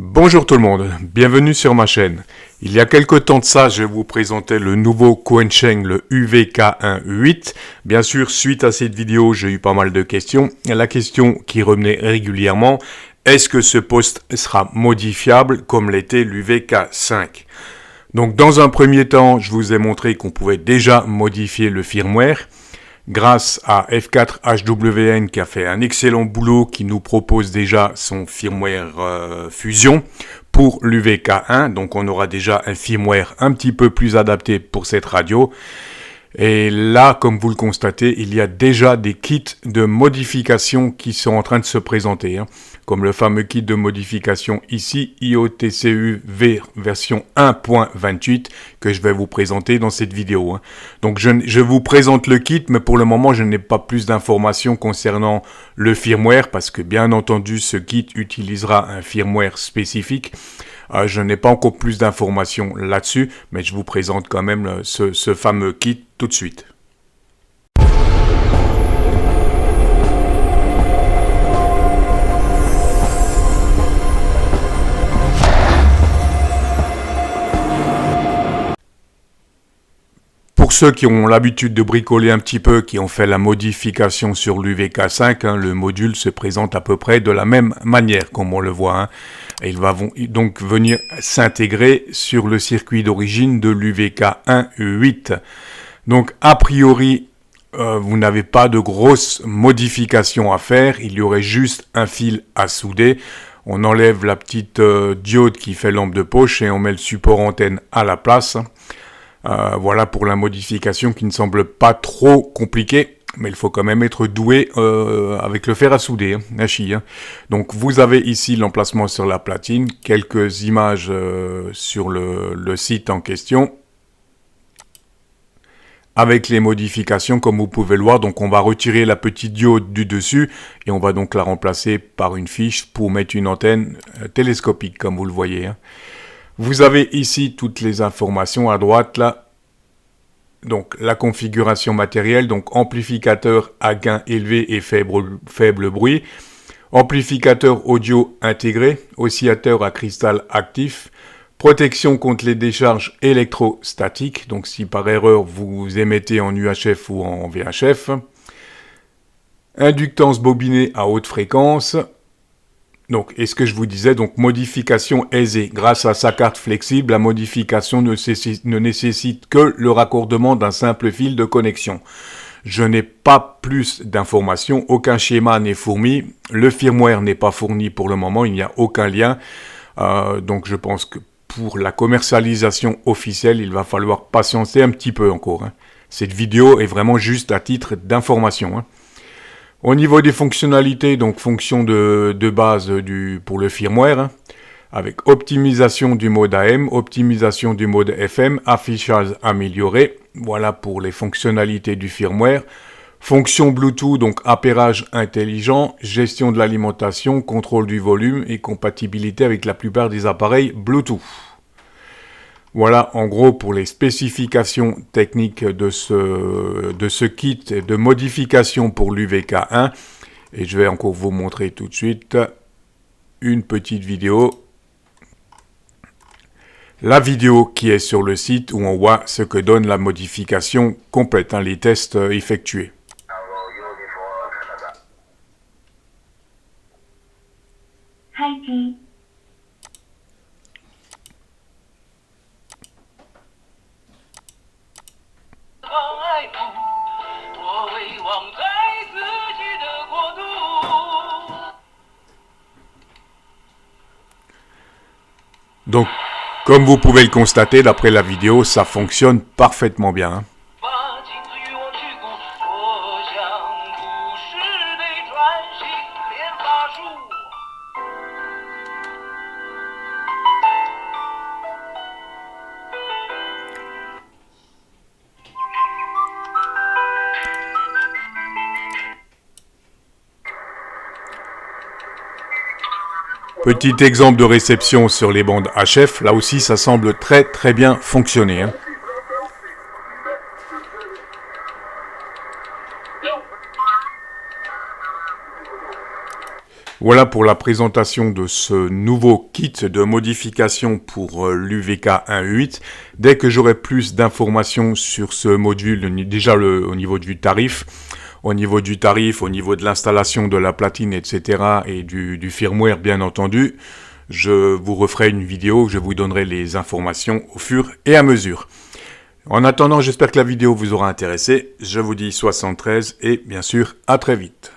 Bonjour tout le monde, bienvenue sur ma chaîne. Il y a quelques temps de ça, je vous présentais le nouveau Quansheng, le UVK18. Bien sûr, suite à cette vidéo, j'ai eu pas mal de questions. La question qui revenait régulièrement, est-ce que ce poste sera modifiable comme l'était l'UVK5? Donc dans un premier temps, je vous ai montré qu'on pouvait déjà modifier le firmware. Grâce à F4HWN qui a fait un excellent boulot, qui nous propose déjà son firmware Fusion pour l'UVK1. Donc on aura déjà un firmware un petit peu plus adapté pour cette radio. Et là, comme vous le constatez, il y a déjà des kits de modification qui sont en train de se présenter, comme le fameux kit de modification ici, IOTCU version 1.28, que je vais vous présenter dans cette vidéo. Donc je vous présente le kit, mais pour le moment, je n'ai pas plus d'informations concernant le firmware, parce que bien entendu, ce kit utilisera un firmware spécifique. Je n'ai pas encore plus d'informations là-dessus, mais je vous présente quand même ce fameux kit tout de suite. Pour ceux qui ont l'habitude de bricoler un petit peu, qui ont fait la modification sur l'UVK5, le module se présente à peu près de la même manière, comme on le voit. Et il va donc venir s'intégrer sur le circuit d'origine de l'UVK1.8. Donc a priori, vous n'avez pas de grosses modifications à faire, il y aurait juste un fil à souder. On enlève la petite diode qui fait lampe de poche et on met le support antenne à la place. Voilà pour la modification qui ne semble pas trop compliquée. Mais il faut quand même être doué avec le fer à souder, la scie. Donc vous avez ici l'emplacement sur la platine, quelques images sur le site en question, avec les modifications comme vous pouvez le voir. Donc on va retirer la petite diode du dessus et on va donc la remplacer par une fiche pour mettre une antenne télescopique comme vous le voyez. Vous avez ici toutes les informations à droite là. Donc la configuration matérielle, donc amplificateur à gain élevé et faible bruit, amplificateur audio intégré, oscillateur à cristal actif, protection contre les décharges électrostatiques, donc si par erreur vous émettez en UHF ou en VHF, inductance bobinée à haute fréquence. Donc, et ce que je vous disais, donc modification aisée. Grâce à sa carte flexible, la modification ne nécessite que le raccordement d'un simple fil de connexion. Je n'ai pas plus d'informations, aucun schéma n'est fourni, le firmware n'est pas fourni pour le moment, il n'y a aucun lien. Donc je pense que pour la commercialisation officielle, il va falloir patienter un petit peu encore. Cette vidéo est vraiment juste à titre d'information. Au niveau des fonctionnalités, donc fonction de base pour le firmware, avec optimisation du mode AM, optimisation du mode FM, affichage amélioré, voilà pour les fonctionnalités du firmware. Fonction Bluetooth, donc appairage intelligent, gestion de l'alimentation, contrôle du volume et compatibilité avec la plupart des appareils Bluetooth. Voilà en gros pour les spécifications techniques de ce kit de modification pour l'UVK1. Et je vais encore vous montrer tout de suite une petite vidéo. La vidéo qui est sur le site où on voit ce que donne la modification complète, les tests effectués. Donc, comme vous pouvez le constater d'après la vidéo, ça fonctionne parfaitement bien. Petit exemple de réception sur les bandes HF, là aussi ça semble très bien fonctionner. Voilà pour la présentation de ce nouveau kit de modification pour l'UVK 1.8. Dès que j'aurai plus d'informations sur ce module, déjà au niveau du tarif, au niveau de l'installation de la platine, etc. et du firmware bien entendu, je vous referai une vidéo, je vous donnerai les informations au fur et à mesure. En attendant, j'espère que la vidéo vous aura intéressé. Je vous dis 73 et bien sûr à très vite.